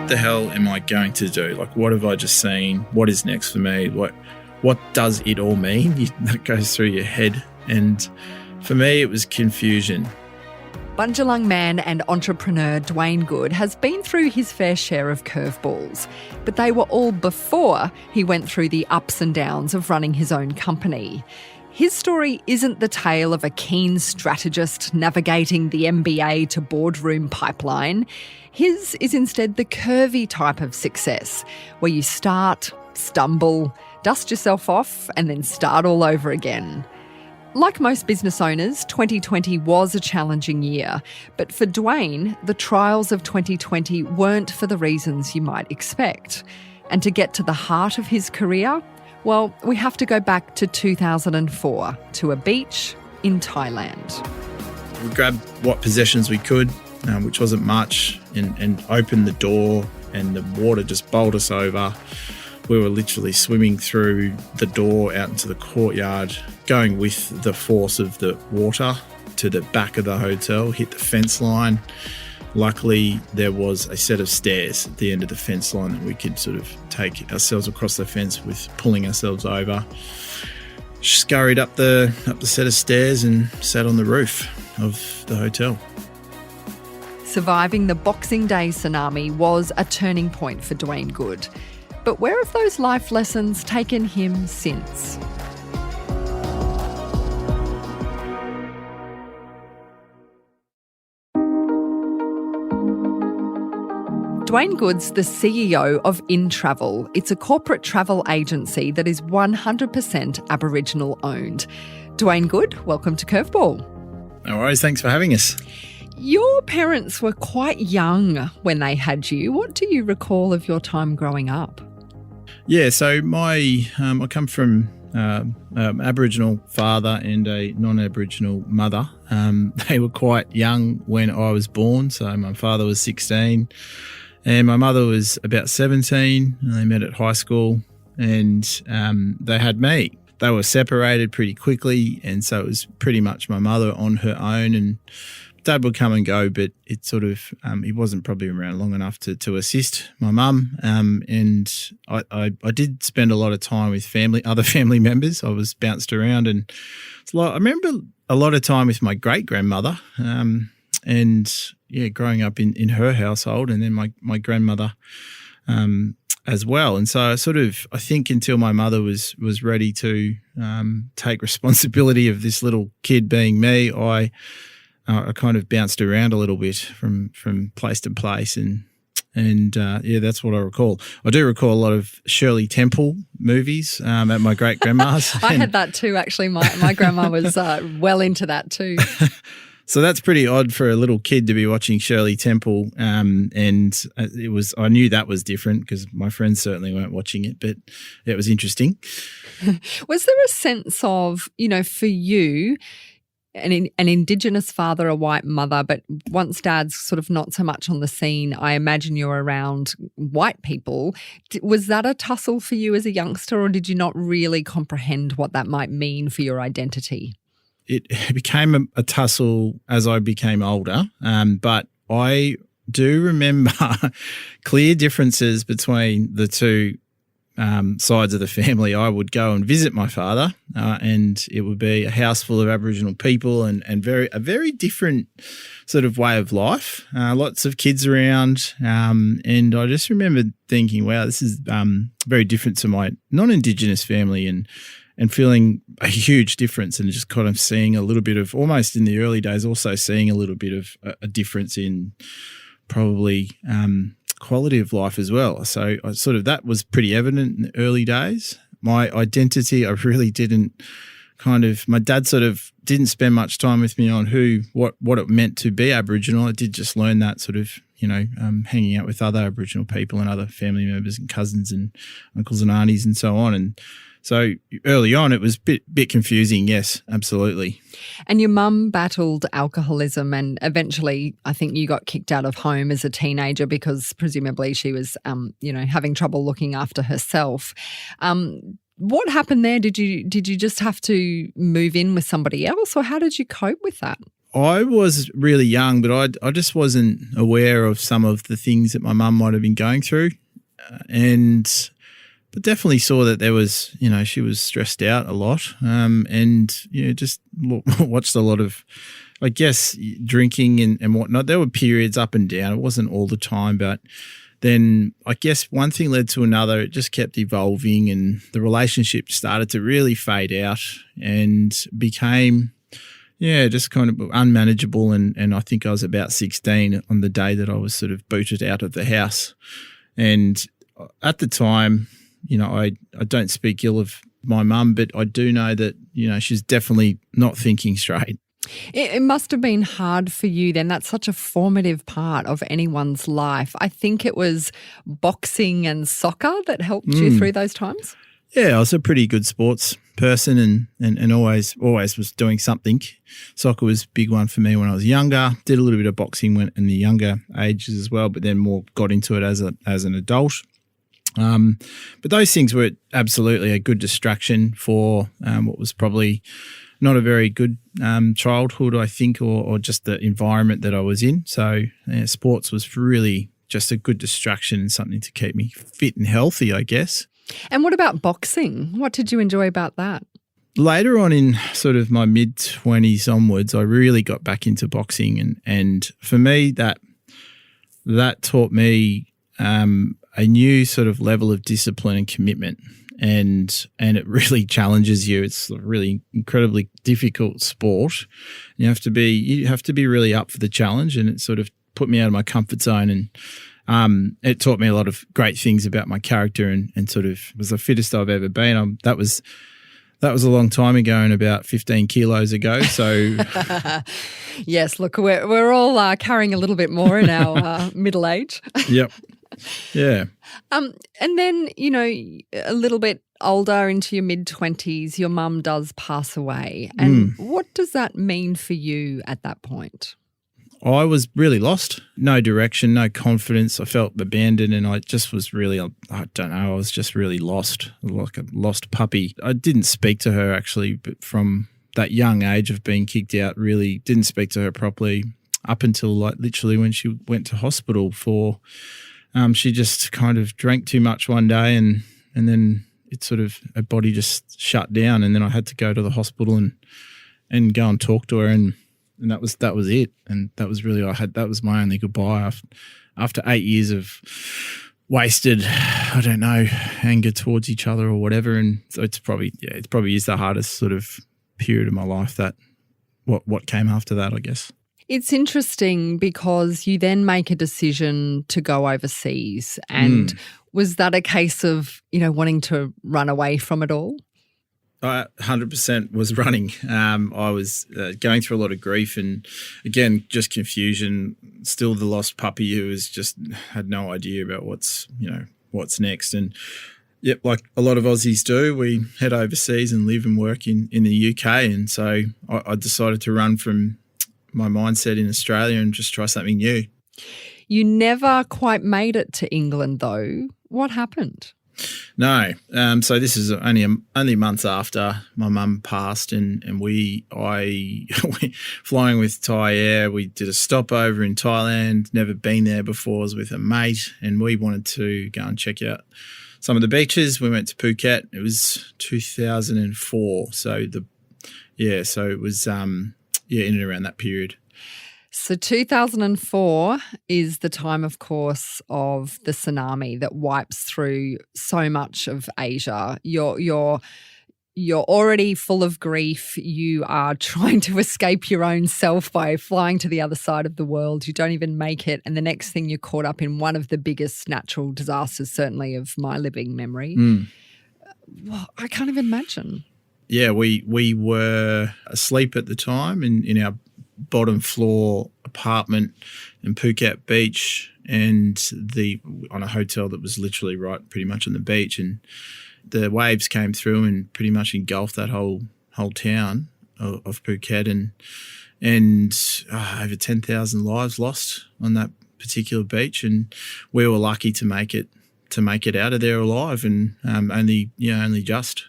what the hell am I going to do? Like, what have I just seen? What is next for me? What does it all mean? That goes through your head. And for me, it was confusion. Bundjalung man and entrepreneur Dwayne Good has been through his fair share of curveballs, but they were all before he went through the ups and downs of running his own company. His story isn't the tale of a keen strategist navigating the MBA to boardroom pipeline. His is instead the curvy type of success, where you start, stumble, dust yourself off, and then start all over again. Like most business owners, 2020 was a challenging year. But for Dwayne, the trials of 2020 weren't for the reasons you might expect. And to get to the heart of his career, well, we have to go back to 2004, to a beach in Thailand. We grabbed what possessions we could, which wasn't much, and opened the door, and the water just bowled us over. We were literally swimming through the door out into the courtyard, going with the force of the water to the back of the hotel, hit the fence line. Luckily, there was a set of stairs at the end of the fence line that we could sort of take ourselves across the fence with pulling ourselves over. Scurried up the set of stairs and sat on the roof of the hotel. Surviving the Boxing Day tsunami was a turning point for Dwayne Good. But where have those life lessons taken him since? Dwayne Good's the CEO of InTravel. It's a corporate travel agency that is 100% Aboriginal owned. Dwayne Good, welcome to Curveball. No worries, thanks for having us. Your parents were quite young when they had you. What do you recall of your time growing up? Yeah, so I come from Aboriginal father and a non-Aboriginal mother. They were quite young when I was born, so my father was 16 and my mother was about 17. And they met at high school and they had me. They were separated pretty quickly, and so it was pretty much my mother on her own, and Dad would come and go, but it sort of he wasn't probably around long enough to assist my mum. And I did spend a lot of time with other family members. I was bounced around, and I remember a lot of time with my great grandmother. And yeah, growing up in her household, and then my grandmother as well. And so I think until my mother was ready to take responsibility of this little kid being me, I kind of bounced around a little bit from place to place, and yeah, that's what I recall. I do recall a lot of Shirley Temple movies at my great grandma's. I had that too, actually. My grandma was well into that too. So that's pretty odd for a little kid to be watching Shirley Temple, and it was. I knew that was different because my friends certainly weren't watching it, but it was interesting. Was there a sense of, for you, an Indigenous father, a white mother, but once Dad's sort of not so much on the scene, I imagine you're around white people. Was that a tussle for you as a youngster, or did you not really comprehend what that might mean for your identity? It became a tussle as I became older, but I do remember clear differences between the two sides of the family. I would go and visit my father, and it would be a house full of Aboriginal people and a very different sort of way of life. Lots of kids around, and I just remember thinking, wow, this is very different to my non-Indigenous family, and feeling a huge difference, and just kind of seeing a little bit of, almost in the early days, also seeing a little bit of a difference in probably quality of life as well. So that was pretty evident in the early days. My identity, I really didn't my dad sort of didn't spend much time with me on what it meant to be Aboriginal. I did just learn that sort of, hanging out with other Aboriginal people and other family members and cousins and uncles and aunties and so on. And so early on, it was a bit confusing, yes, absolutely. And your mum battled alcoholism, and eventually I think you got kicked out of home as a teenager because presumably she was, having trouble looking after herself. What happened there? Did you just have to move in with somebody else, or how did you cope with that? I was really young, but I just wasn't aware of some of the things that my mum might have been going through, but definitely saw that there was, she was stressed out a lot, and just watched a lot of, I guess, drinking and whatnot. There were periods up and down. It wasn't all the time, but then I guess one thing led to another. It just kept evolving, and the relationship started to really fade out and became, just kind of unmanageable. And I think I was about 16 on the day that I was sort of booted out of the house. And at the time, I don't speak ill of my mum, but I do know that, she's definitely not thinking straight. It must have been hard for you then. That's such a formative part of anyone's life. I think it was boxing and soccer that helped you through those times. Yeah, I was a pretty good sports person and always was doing something. Soccer was a big one for me when I was younger. Did a little bit of boxing in the younger ages as well, but then more got into it as an adult. But those things were absolutely a good distraction for what was probably not a very good childhood, I think, or just the environment that I was in. So sports was really just a good distraction and something to keep me fit and healthy, I guess. And what about boxing? What did you enjoy about that? Later on in sort of my mid-20s onwards, I really got back into boxing. And for me, that taught me a new sort of level of discipline and commitment. And it really challenges you. It's a really incredibly difficult sport. You have to be really up for the challenge, and it sort of put me out of my comfort zone. And it taught me a lot of great things about my character, and sort of was the fittest I've ever been. That was a long time ago, and about 15 kilos ago. So yes, look, we're all carrying a little bit more in our middle age. Yep. Yeah. And then, a little bit older into your mid-20s, your mum does pass away. And what does that mean for you at that point? I was really lost. No direction, no confidence. I felt abandoned, and I just was really, I don't know, I was just really lost, like a lost puppy. I didn't speak to her actually, but from that young age of being kicked out, really didn't speak to her properly up until like literally when she went to hospital for... she just kind of drank too much one day, and then it sort of, her body just shut down, and then I had to go to the hospital and go and talk to her, and that was it, and that was really that was my only goodbye after 8 years of wasted, I don't know, anger towards each other or whatever, and so it probably is the hardest sort of period of my life, that what came after that, I guess. It's interesting because you then make a decision to go overseas. And was that a case of, wanting to run away from it all? I 100% was running. I was going through a lot of grief and, again, just confusion. Still the lost puppy who had no idea about what's next. And, yep, like a lot of Aussies do, we head overseas and live and work in the UK. And so I decided to run from my mindset in Australia and just try something new. You never quite made it to England though. What happened? No. So this is only months after my mum passed, and we flying with Thai Air, we did a stopover in Thailand, never been there before. I was with a mate, and we wanted to go and check out some of the beaches. We went to Phuket. It was 2004. So it was in and around that period. So 2004 is the time, of course, of the tsunami that wipes through so much of Asia. You're already full of grief. You are trying to escape your own self by flying to the other side of the world. You don't even make it. And the next thing, you're caught up in one of the biggest natural disasters, certainly of my living memory. Well, I can't even imagine. Yeah, we were asleep at the time in our bottom floor apartment in Phuket Beach, and on a hotel that was literally right pretty much on the beach, and the waves came through and pretty much engulfed that whole town of Phuket, and over 10,000 lives lost on that particular beach, and we were lucky to make it out of there alive, and only just.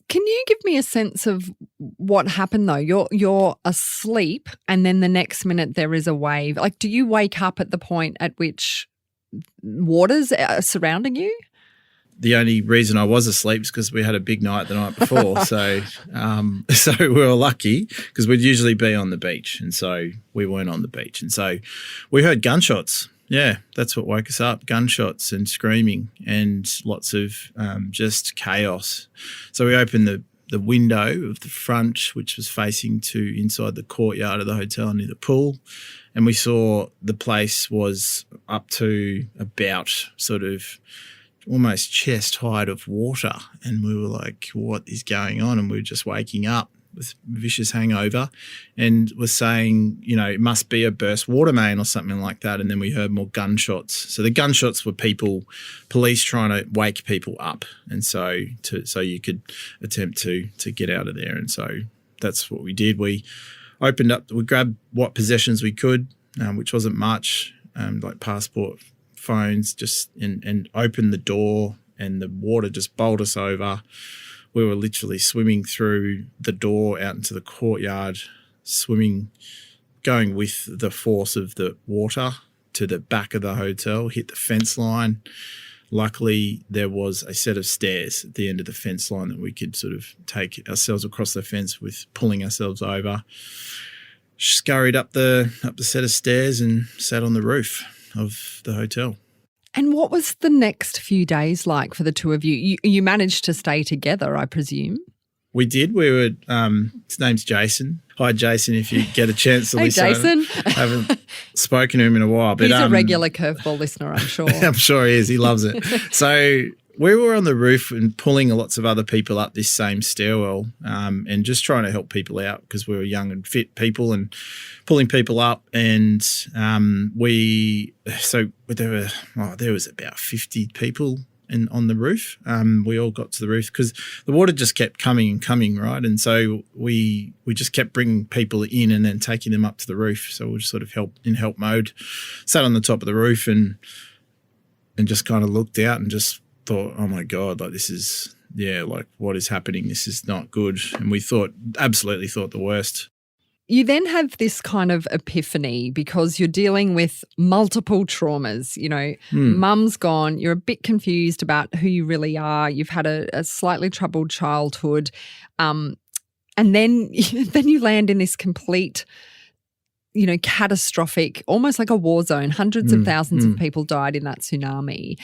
Can you give me a sense of what happened though? You're asleep and then the next minute there is a wave. Like, do you wake up at the point at which waters are surrounding you? The only reason I was asleep is because we had a big night the night before. So we were lucky because we'd usually be on the beach, and so we weren't on the beach. And so we heard gunshots. Yeah, that's what woke us up, gunshots and screaming and lots of just chaos. So we opened the window of the front, which was facing to inside the courtyard of the hotel near the pool, and we saw the place was up to about sort of almost chest height of water, and we were like, what is going on? And we were just waking up with vicious hangover and was saying, it must be a burst water main or something like that. And then we heard more gunshots. So the gunshots were police trying to wake people up, and so you could attempt to get out of there. And so that's what we did. We opened up, we grabbed what possessions we could, which wasn't much, like passport, phones, and opened the door, and the water just bowled us over. We were literally swimming through the door out into the courtyard, going with the force of the water to the back of the hotel, hit the fence line. Luckily, there was a set of stairs at the end of the fence line that we could sort of take ourselves across the fence with pulling ourselves over. Scurried up the set of stairs and sat on the roof of the hotel. And what was the next few days like for the two of you? You managed to stay together, I presume. We did. We were. His name's Jason. Hi, Jason. If you get a chance to listen, Jason. I haven't spoken to him in a while. But he's a regular curveball listener, I'm sure. I'm sure he is. He loves it. So we were on the roof and pulling lots of other people up this same stairwell, and just trying to help people out because we were young and fit people and pulling people up. And there was about 50 people on the roof. We all got to the roof because the water just kept coming and coming, right? And so we just kept bringing people in and then taking them up to the roof. So we just sort of in help mode, sat on the top of the roof and just kind of looked out and just thought, oh my God, like this is, like what is happening? This is not good. And we absolutely thought the worst. You then have this kind of epiphany because you're dealing with multiple traumas. Mum's gone, you're a bit confused about who you really are. You've had a slightly troubled childhood. And then you land in this complete, catastrophic, almost like a war zone. Hundreds of thousands of people died in that tsunami.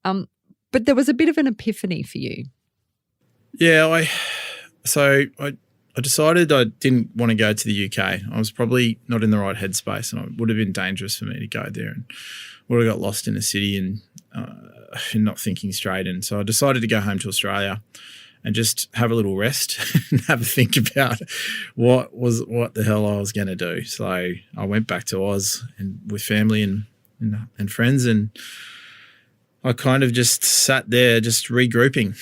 But there was a bit of an epiphany for you. Yeah, I decided I didn't want to go to the UK. I was probably not in the right headspace, and it would have been dangerous for me to go there, and would have got lost in a city and not thinking straight. And so I decided to go home to Australia and just have a little rest and have a think about what the hell I was going to do. So I went back to Oz and with family and friends, and I kind of just sat there just regrouping.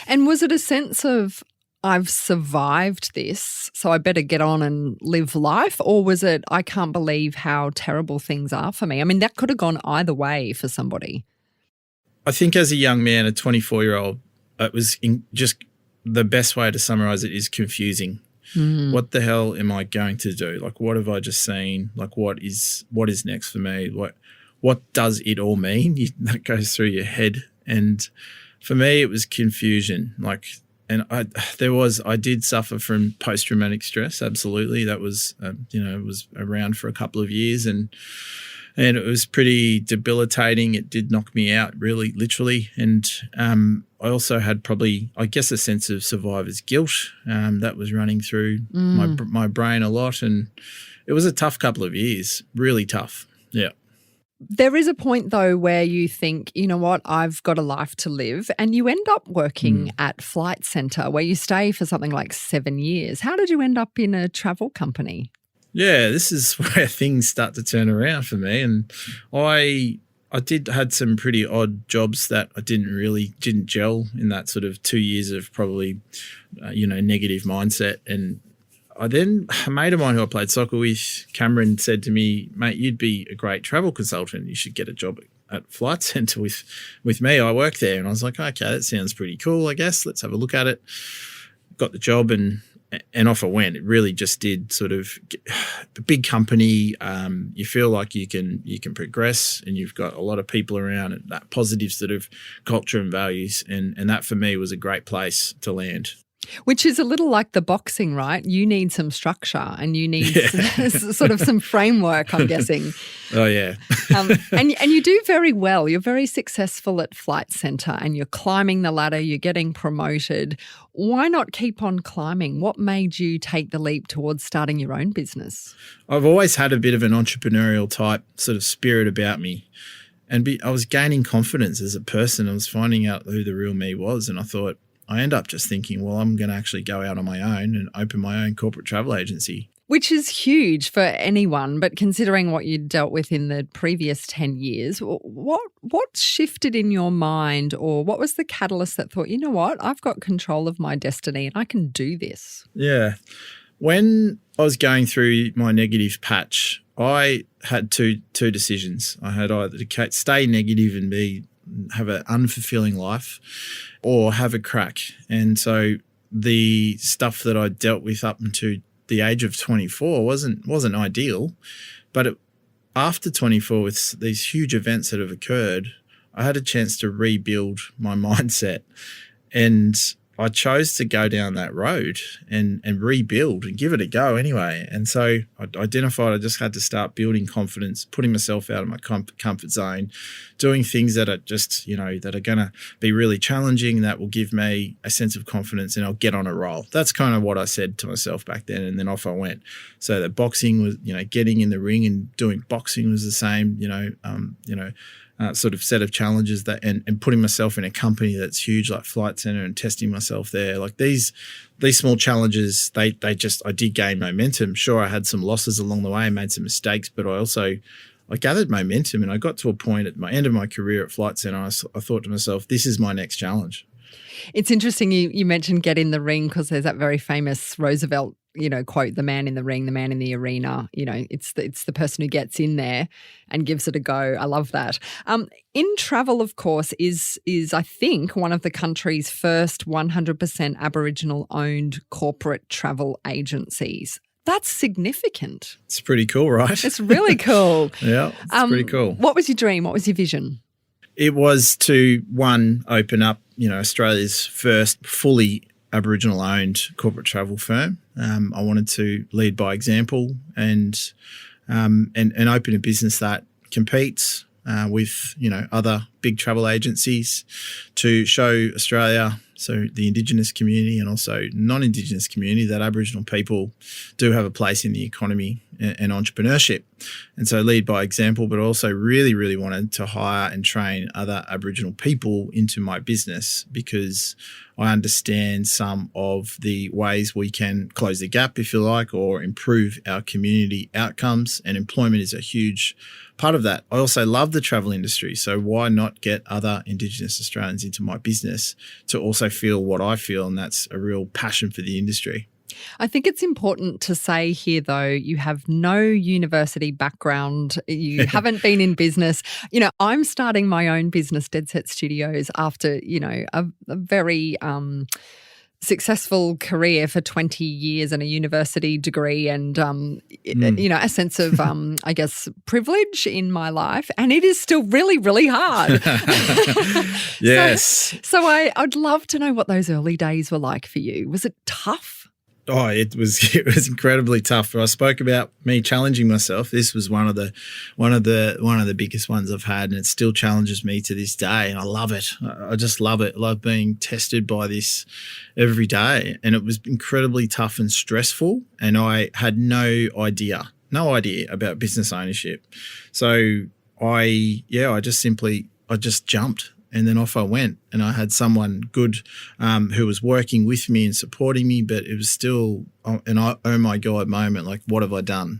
And was it a sense of, I've survived this, so I better get on and live life? Or was it, I can't believe how terrible things are for me? I mean, that could have gone either way for somebody. I think as a young man, a 24-year-old, it was just the best way to summarize it is confusing. What the hell am I going to do? Like, what have I just seen? Like, what is next for me? What does it all mean? That goes through your head. And for me, it was confusion. And I did suffer from post-traumatic stress. Absolutely. That was, it was around for a couple of years and it was pretty debilitating. It did knock me out really, literally. And I also had probably, I guess, a sense of survivor's guilt that was running through my brain a lot. And it was a tough couple of years, really tough. Yeah. There is a point, though, where you think, you know what, I've got a life to live, and you end up working at Flight Centre where you stay for something like 7 years. How did you end up in a travel company? Yeah, this is where things start to turn around for me. And I had some pretty odd jobs that I didn't gel in that sort of 2 years of probably, negative mindset. And a mate of mine who I played soccer with, Cameron, said to me, mate, you'd be a great travel consultant. You should get a job at at Flight Centre with me. I worked there, and I was like, okay, that sounds pretty cool, I guess. Let's have a look at it. Got the job and off I went. It really just did sort of the big company. You feel like you can progress, and you've got a lot of people around, and that positive sort of culture and values. And that for me was a great place to land. Which is a little like the boxing, right? You need some structure and you need sort of some framework, I'm guessing. Oh, yeah. And you do very well. You're very successful at Flight Centre, and you're climbing the ladder, you're getting promoted. Why not keep on climbing? What made you take the leap towards starting your own business? I've always had a bit of an entrepreneurial type sort of spirit about me. And I was gaining confidence as a person. I was finding out who the real me was, and I end up just thinking, well, I'm going to actually go out on my own and open my own corporate travel agency. Which is huge for anyone, but considering what you dealt with in the previous 10 years, what shifted in your mind, or what was the catalyst that thought, you know what, I've got control of my destiny and I can do this? Yeah. When I was going through my negative patch, I had two decisions. I had either to stay negative and have an unfulfilling life, or have a crack. And so the stuff that I dealt with up until the age of 24 wasn't ideal, but after 24, with these huge events that have occurred, I had a chance to rebuild my mindset, and I chose to go down that road and rebuild and give it a go anyway. And so I identified I just had to start building confidence, putting myself out of my comfort zone, doing things that are just, that are going to be really challenging, that will give me a sense of confidence, and I'll get on a roll. That's kind of what I said to myself back then, and then off I went. So that boxing was, getting in the ring and doing boxing was the same, sort of set of challenges and putting myself in a company that's huge like Flight Centre and testing myself there. Like these small challenges, I did gain momentum. Sure, I had some losses along the way, made some mistakes, but I gathered momentum, and I got to a point at my end of my career at Flight Centre, I thought to myself, this is my next challenge. It's interesting you mentioned get in the ring, because there's that very famous Roosevelt quote, the man in the ring, the man in the arena. It's the person who gets in there and gives it a go. I love that. InTravel, of course, is I think one of the country's first 100% Aboriginal-owned corporate travel agencies. That's significant. It's pretty cool, right? It's really cool. Yeah, it's pretty cool. What was your dream? What was your vision? It was to, open up, Australia's first fully Aboriginal-owned corporate travel firm. I wanted to lead by example and open a business that competes with other big travel agencies to show Australia, so the Indigenous community and also non-Indigenous community, that Aboriginal people do have a place in the economy and entrepreneurship. And so lead by example, but also really, really wanted to hire and train other Aboriginal people into my business, because I understand some of the ways we can close the gap, if you like, or improve our community outcomes, and employment is a huge part of that. I also love the travel industry, so why not get other Indigenous Australians into my business to also feel what I feel, and that's a real passion for the industry. I think it's important to say here, though, you have no university background. You haven't been in business. I'm starting my own business, Dead Set Studios, after, a very successful career for 20 years and a university degree and, a sense of, I guess, privilege in my life. And it is still really, really hard. Yes. So I'd love to know what those early days were like for you. Was it tough? Oh, it was incredibly tough. I spoke about me challenging myself. This was one of the biggest ones I've had, and it still challenges me to this day. And I love it. I just love it. I love being tested by this every day. And it was incredibly tough and stressful. And I had no idea about business ownership. So I just jumped. And then off I went, and I had someone good who was working with me and supporting me, but it was still an oh my God moment, like, what have I done?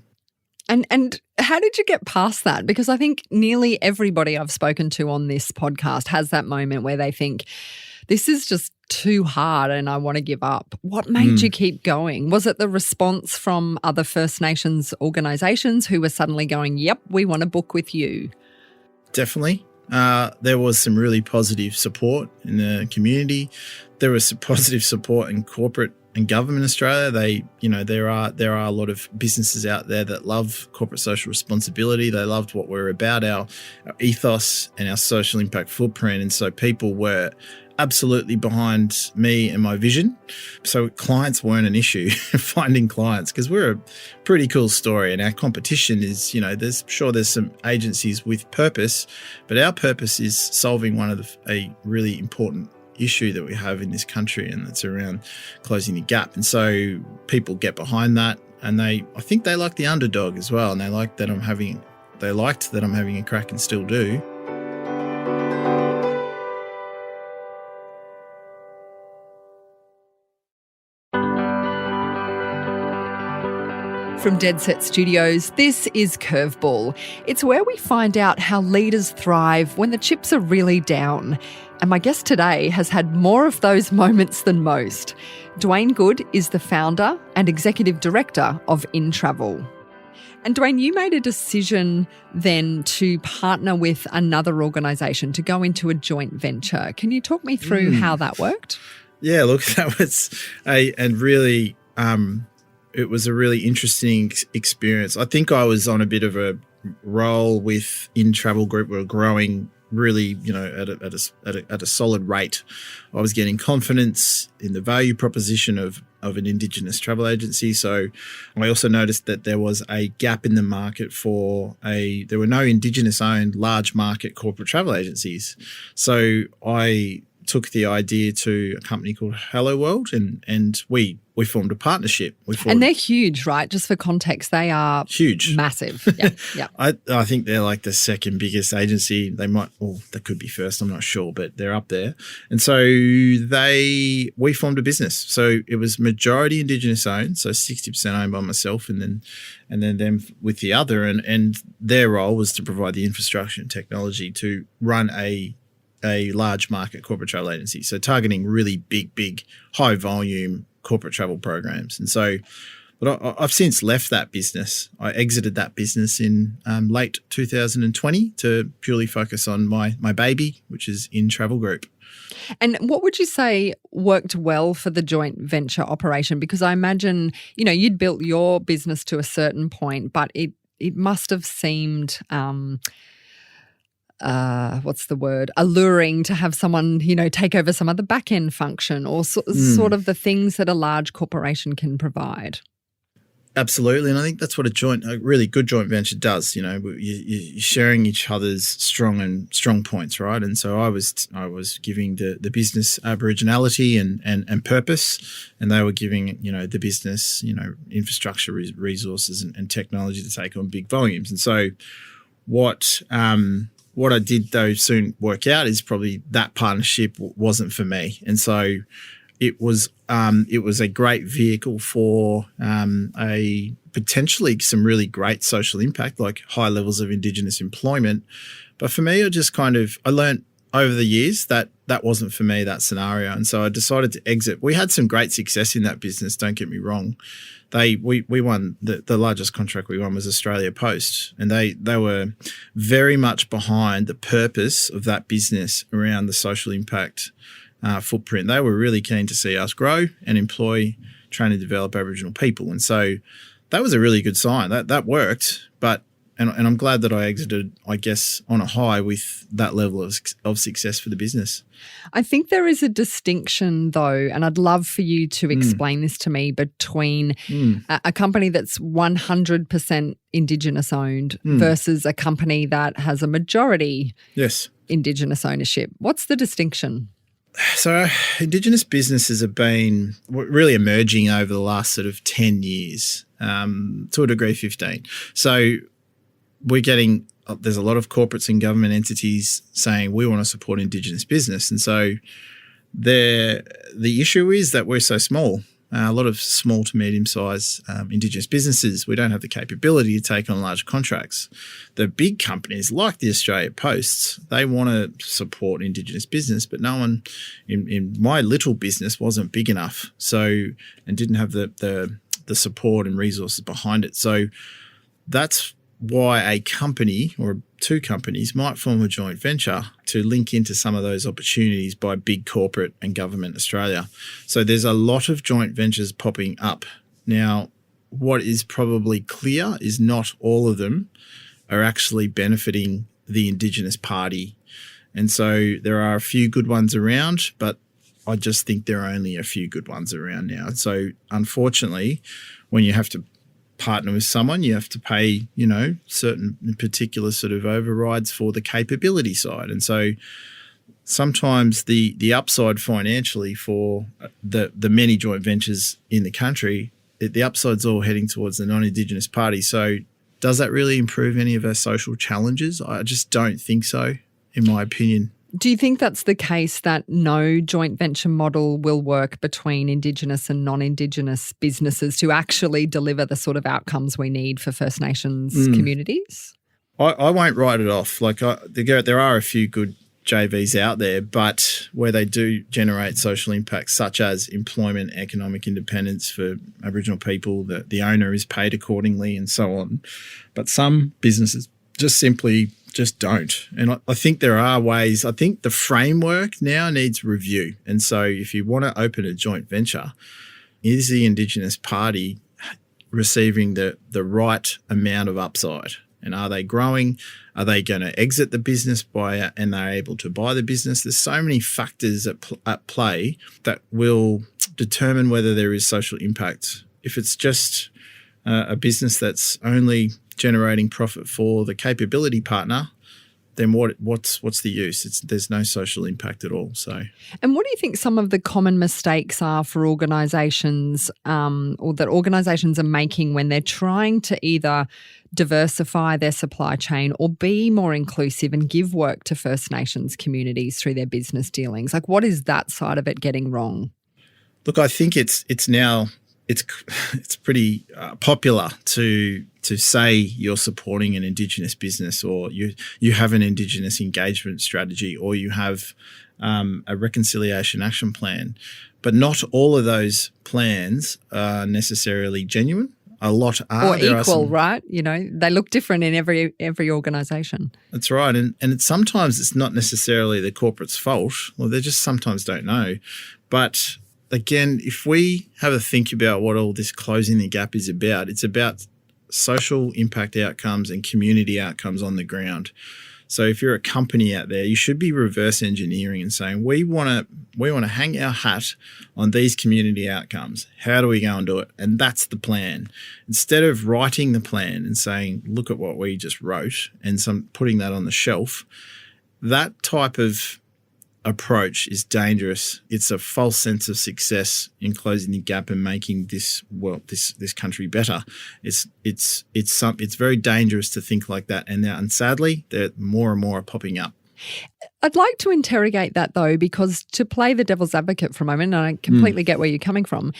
And how did you get past that? Because I think nearly everybody I've spoken to on this podcast has that moment where they think, this is just too hard and I want to give up. What made you keep going? Was it the response from other First Nations organisations who were suddenly going, yep, we want to book with you? Definitely. There was some really positive support in the community. There was some positive support in corporate and government Australia. There are a lot of businesses out there that love corporate social responsibility. They loved what we're about, our ethos and our social impact footprint. And so people were absolutely behind me and my vision. So clients weren't an issue, finding clients, because we're a pretty cool story. And our competition is, there's some agencies with purpose, but our purpose is solving a really important issue that we have in this country, and that's around closing the gap. And so people get behind that, and I think they like the underdog as well, and they liked that I'm having a crack and still do. From Dead Set Studios, this is Curveball. It's where we find out how leaders thrive when the chips are really down. And my guest today has had more of those moments than most. Dwayne Good is the founder and executive director of InTravel. And Dwayne, you made a decision then to partner with another organisation to go into a joint venture. Can you talk me through how that worked? Yeah, look, that was it was a really interesting experience. I think I was on a bit of a roll with InTravel Group. We were growing really, at a solid rate. I was getting confidence in the value proposition of an Indigenous travel agency. So I also noticed that there was a gap in the market there were no Indigenous-owned large market corporate travel agencies. So I took the idea to a company called Hello World, and we formed a partnership. And they're huge, right? Just for context, they are huge, massive. Yeah. I think they're like the second biggest agency. They could be first. I'm not sure, but they're up there. And so we formed a business. So it was majority Indigenous owned, so 60% owned by myself, and then them with the other. And their role was to provide the infrastructure and technology to run a large market corporate travel agency, so targeting really big, high volume corporate travel programs. And so, but I've since left that business. I exited that business in late 2020 to purely focus on my baby, which is InTravel Group. And what would you say worked well for the joint venture operation? Because I imagine, you'd built your business to a certain point, but it must have seemed alluring to have someone, take over some of the back-end function or sort of the things that a large corporation can provide. Absolutely. And I think that's what a really good joint venture does. You're sharing each other's strong points, right? And so I was giving the business aboriginality and purpose, and they were giving, the business, infrastructure, resources and technology to take on big volumes. And so what I did, though, soon work out is probably that partnership wasn't for me. And so it was a great vehicle for a potentially some really great social impact, like high levels of Indigenous employment. But for me, I learned over the years that wasn't for me, that scenario. And so I decided to exit. We had some great success in that business, don't get me wrong. We won the largest contract we won was Australia Post, and they were very much behind the purpose of that business around the social impact footprint. They were really keen to see us grow and employ, train and develop Aboriginal people, and so that was a really good sign. That worked, but and I'm glad that I exited, I guess, on a high with that level of success for the business. I think there is a distinction, though, and I'd love for you to explain this to me, between a company that's 100% Indigenous owned versus a company that has a majority Indigenous ownership. What's the distinction? So Indigenous businesses have been really emerging over the last sort of 10 years, to a degree 15. So there's a lot of corporates and government entities saying we want to support Indigenous business. And so the issue is that we're so small. A lot of small to medium-sized Indigenous businesses, we don't have the capability to take on large contracts. The big companies like the Australia Posts, they want to support Indigenous business, but no one in my little business wasn't big enough, and didn't have the support and resources behind it. So that's why a company or two companies might form a joint venture to link into some of those opportunities by big corporate and government Australia. So there's a lot of joint ventures popping up. Now, what is probably clear is not all of them are actually benefiting the Indigenous party. And so there are a few good ones around, but I just think there are only a few good ones around now. So unfortunately, when you have to partner with someone, you have to pay, certain particular sort of overrides for the capability side. And so sometimes the upside financially for the many joint ventures in the country, the upside's all heading towards the non-Indigenous party. So does that really improve any of our social challenges? I just don't think so, in my opinion. Do you think that's the case, that no joint venture model will work between Indigenous and non-Indigenous businesses to actually deliver the sort of outcomes we need for First Nations communities? I won't write it off. There are a few good JVs out there, but where they do generate social impacts such as employment, economic independence for Aboriginal people, the owner is paid accordingly and so on. But some businesses just simply don't. And I think there are ways. I think the framework now needs review. And so if you want to open a joint venture, is the Indigenous party receiving the right amount of upside? And are they growing? Are they going to exit the business and they're able to buy the business? There's so many factors at play that will determine whether there is social impact. If it's just a business that's only generating profit for the capability partner, then what's the use? There's no social impact at all. So, and what do you think some of the common mistakes are for organisations, or that organisations are making when they're trying to either diversify their supply chain or be more inclusive and give work to First Nations communities through their business dealings? Like, what is that side of it getting wrong? Look, I think it's pretty popular to say you're supporting an Indigenous business, or you have an Indigenous engagement strategy, or you have a reconciliation action plan. But not all of those plans are necessarily genuine. A lot are. Or equal, right? They look different in every organisation. That's right. And sometimes it's not necessarily the corporate's fault, or they just sometimes don't know. But again, if we have a think about what all this closing the gap is about, it's about social impact outcomes and community outcomes on the ground. So if you're a company out there, you should be reverse engineering and saying, we want to hang our hat on these community outcomes. How do we go and do it? And that's the plan. Instead of writing the plan and saying, look at what we just wrote, and putting that on the shelf, that type of approach is dangerous. It's a false sense of success in closing the gap and making this country better. It's very dangerous to think like that. And sadly, there more and more are popping up. I'd like to interrogate that though, because to play the devil's advocate for a moment, and I completely get where you're coming from,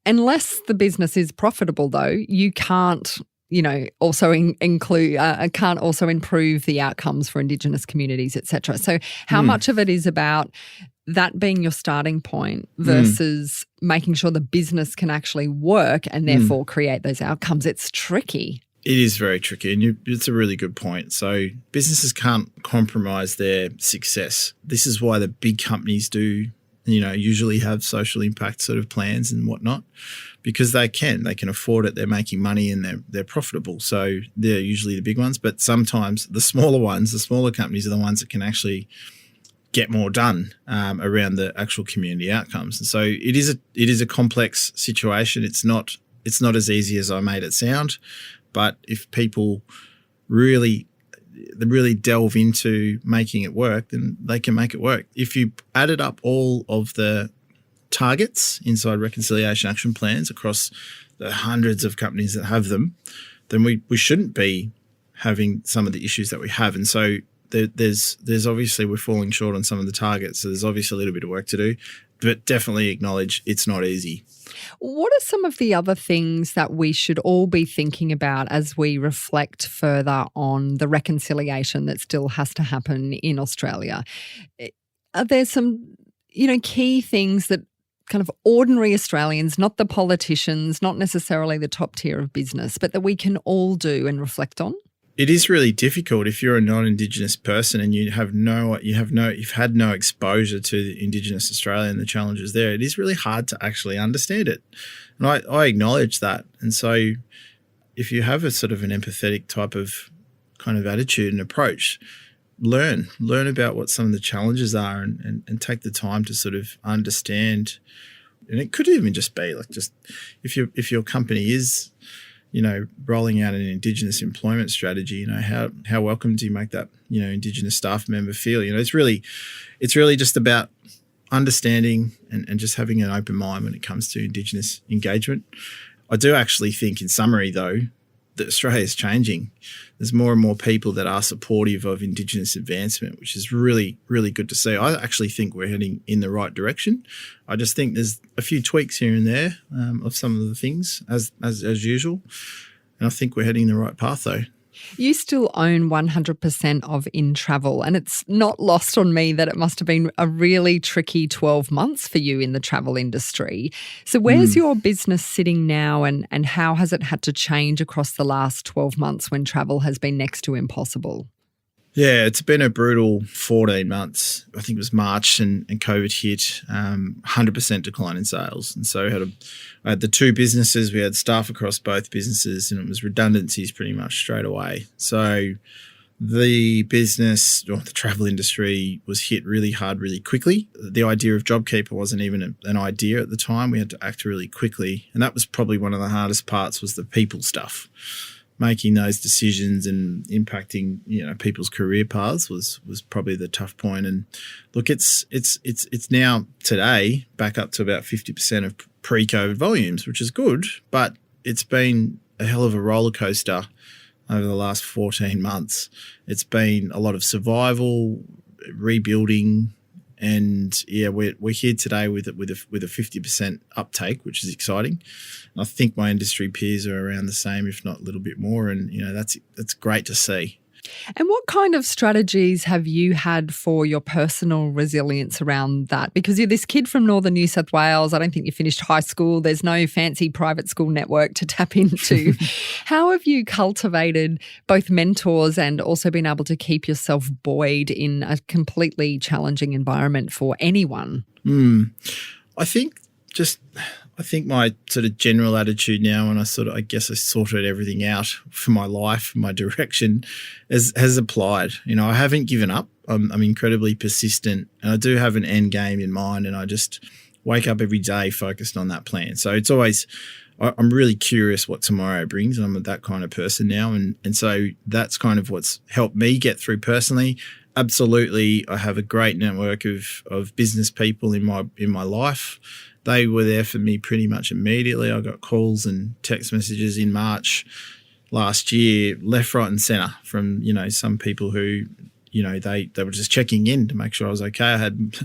unless the business is profitable though, you can't also include, can't also improve the outcomes for Indigenous communities, etc. So how much of it is about that being your starting point versus making sure the business can actually work and therefore create those outcomes? It's tricky. It is very tricky, and it's a really good point. So businesses can't compromise their success. This is why the big companies do, usually have social impact sort of plans and whatnot, because they can afford it. They're making money and they're profitable. So they're usually the big ones, but sometimes the smaller ones, the smaller companies are the ones that can actually get more done around the actual community outcomes. And so it is a complex situation. It's not as easy as I made it sound, but if people really delve into making it work, then they can make it work. If you added up all of the targets inside reconciliation action plans across the hundreds of companies that have them, then we shouldn't be having some of the issues that we have. And so there's obviously we're falling short on some of the targets. So there's obviously a little bit of work to do, but definitely acknowledge it's not easy. What are some of the other things that we should all be thinking about as we reflect further on the reconciliation that still has to happen in Australia? Are there some, key things that kind of ordinary Australians, not the politicians, not necessarily the top tier of business, but that we can all do and reflect on? It is really difficult if you're a non-Indigenous person and you've had no exposure to Indigenous Australia and the challenges there. It is really hard to actually understand it, and I acknowledge that. And so, if you have a sort of an empathetic type of kind of attitude and approach, learn about what some of the challenges are, and take the time to sort of understand. And it could even just be like, just if your company is, rolling out an Indigenous employment strategy, how welcome do you make that, Indigenous staff member feel? It's really just about understanding and just having an open mind when it comes to Indigenous engagement. I do actually think, in summary though, that Australia is changing. There's more and more people that are supportive of Indigenous advancement, which is really, really good to see. I actually think we're heading in the right direction. I just think there's a few tweaks here and there of some of the things as usual. And I think we're heading the right path though. You still own 100% of InTravel, and it's not lost on me that it must have been a really tricky 12 months for you in the travel industry. So where's your business sitting now, and how has it had to change across the last 12 months when travel has been next to impossible? Yeah, it's been a brutal 14 months. I think it was March and COVID hit, 100% decline in sales. And so I had the two businesses. We had staff across both businesses, and it was redundancies pretty much straight away. So the business, or the travel industry, was hit really hard really quickly. The idea of JobKeeper wasn't even an idea at the time. We had to act really quickly. And that was probably one of the hardest parts, was the people stuff. Making those decisions and impacting, people's career paths was probably the tough point. And look, it's now today back up to about 50% of pre-COVID volumes, which is good, but it's been a hell of a roller coaster over the last 14 months. It's been a lot of survival, rebuilding, and we're here today with a 50% uptake, which is exciting. And I think my industry peers are around the same, if not a little bit more. And that's great to see. And what kind of strategies have you had for your personal resilience around that? Because you're this kid from northern New South Wales. I don't think you finished high school. There's no fancy private school network to tap into. How have you cultivated both mentors and also been able to keep yourself buoyed in a completely challenging environment for anyone? I think my sort of general attitude now, and I sorted everything out for my life, my direction, has applied. I haven't given up. I'm incredibly persistent, and I do have an end game in mind, and I just wake up every day focused on that plan. So it's always, I'm really curious what tomorrow brings, and I'm that kind of person now. And so that's kind of what's helped me get through personally. Absolutely, I have a great network of business people in my life. They were there for me pretty much immediately. I got calls and text messages in March last year, left, right and centre, from, some people who, they were just checking in to make sure I was okay. I had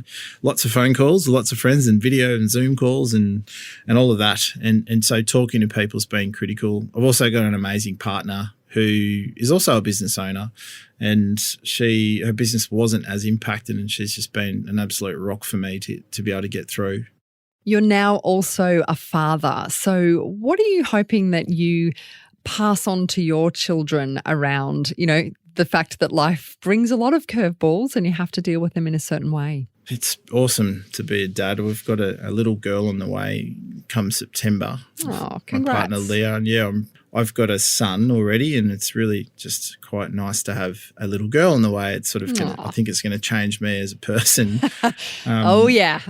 lots of phone calls, lots of friends, and video and Zoom calls and all of that. And so talking to people has been critical. I've also got an amazing partner who is also a business owner, and her business wasn't as impacted, and she's just been an absolute rock for me to be able to get through. You're now also a father. So what are you hoping that you pass on to your children around, the fact that life brings a lot of curveballs and you have to deal with them in a certain way? It's awesome to be a dad. We've got a little girl on the way come September. Oh, congrats. My partner Leah. And I've got a son already, and it's really just quite nice to have a little girl on the way. It's sort of, I think it's going to change me as a person. Oh, yeah.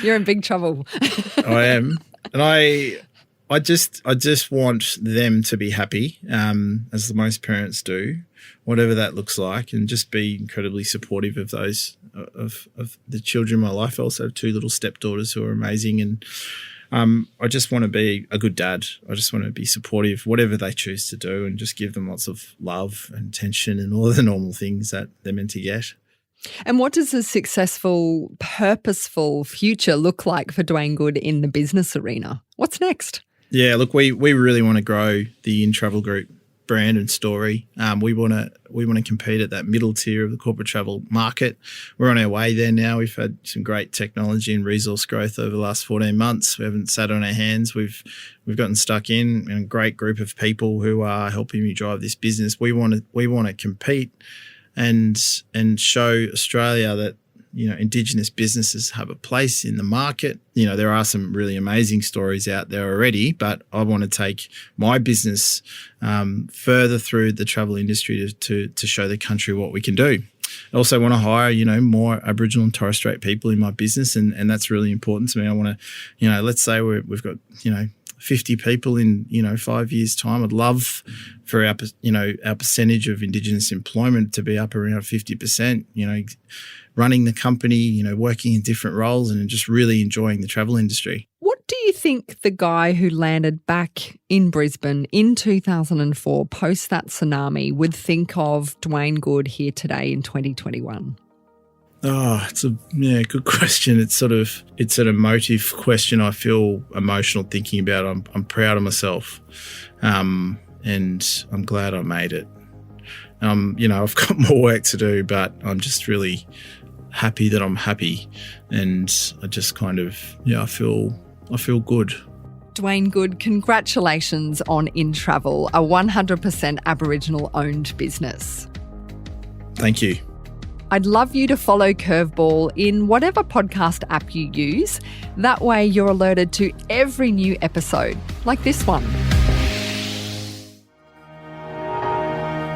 You're in big trouble. I am. And I just want them to be happy, as most parents do, whatever that looks like, and just be incredibly supportive of those, of the children in my life. I also have two little stepdaughters who are amazing, and I just want to be a good dad. I just want to be supportive, whatever they choose to do, and just give them lots of love and attention and all the normal things that they're meant to get. And what does a successful, purposeful future look like for Dwayne Good in the business arena? What's next? Yeah, look, we really want to grow the InTravel group. brand and story. We want to compete at that middle tier of the corporate travel market. We're on our way there now. We've had some great technology and resource growth over the last 14 months. We haven't sat on our hands. We've gotten stuck in, and a great group of people who are helping me drive this business. We want to compete and show Australia that, you know, Indigenous businesses have a place in the market. You know, there are some really amazing stories out there already, but I want to take my business further through the travel industry to show the country what we can do. I also want to hire, you know, more Aboriginal and Torres Strait people in my business, and that's really important to me. I want to, you know, let's say we've got, you know, 50 people in, you know, 5 years' time. I'd love for our percentage of Indigenous employment to be up around 50%, you know, running the company, you know, working in different roles and just really enjoying the travel industry. What do you think the guy who landed back in Brisbane in 2004 post that tsunami would think of Dwayne Good here today in 2021? Oh, it's a good question. It's an emotive question. I feel emotional thinking about it. I'm proud of myself, and I'm glad I made it. You know, I've got more work to do, but I'm just really happy that I'm happy, and I just kind of I feel good. Dwayne Good, congratulations on InTravel, a 100% Aboriginal-owned business. Thank you. I'd love you to follow Curveball in whatever podcast app you use. That way you're alerted to every new episode, like this one.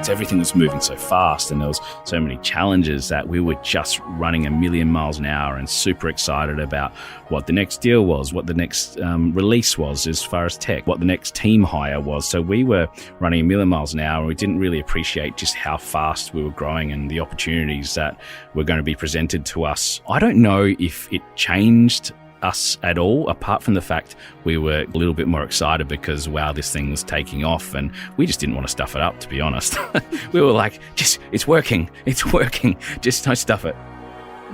Everything was moving so fast and there was so many challenges that we were just running 1,000,000 miles an hour and super excited about what the next deal was, what the next release was as far as tech, what the next team hire was. So we were running 1,000,000 miles an hour and we didn't really appreciate just how fast we were growing and the opportunities that were going to be presented to us. I don't know if it changed us at all, apart from the fact we were a little bit more excited because, wow, this thing was taking off and we just didn't want to stuff it up, to be honest. We were like, it's working, just don't stuff it.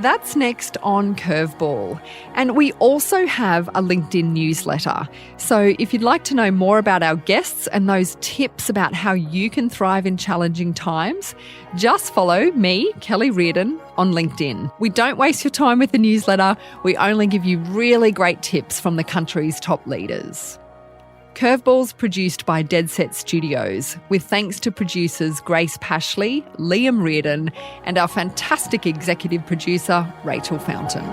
That's next on Curveball. And we also have a LinkedIn newsletter. So if you'd like to know more about our guests and those tips about how you can thrive in challenging times, just follow me, Kelly Reardon, on LinkedIn. We don't waste your time with the newsletter. We only give you really great tips from the country's top leaders. Curveball's produced by Dead Set Studios, with thanks to producers Grace Pashley, Liam Reardon, and our fantastic executive producer, Rachel Fountain.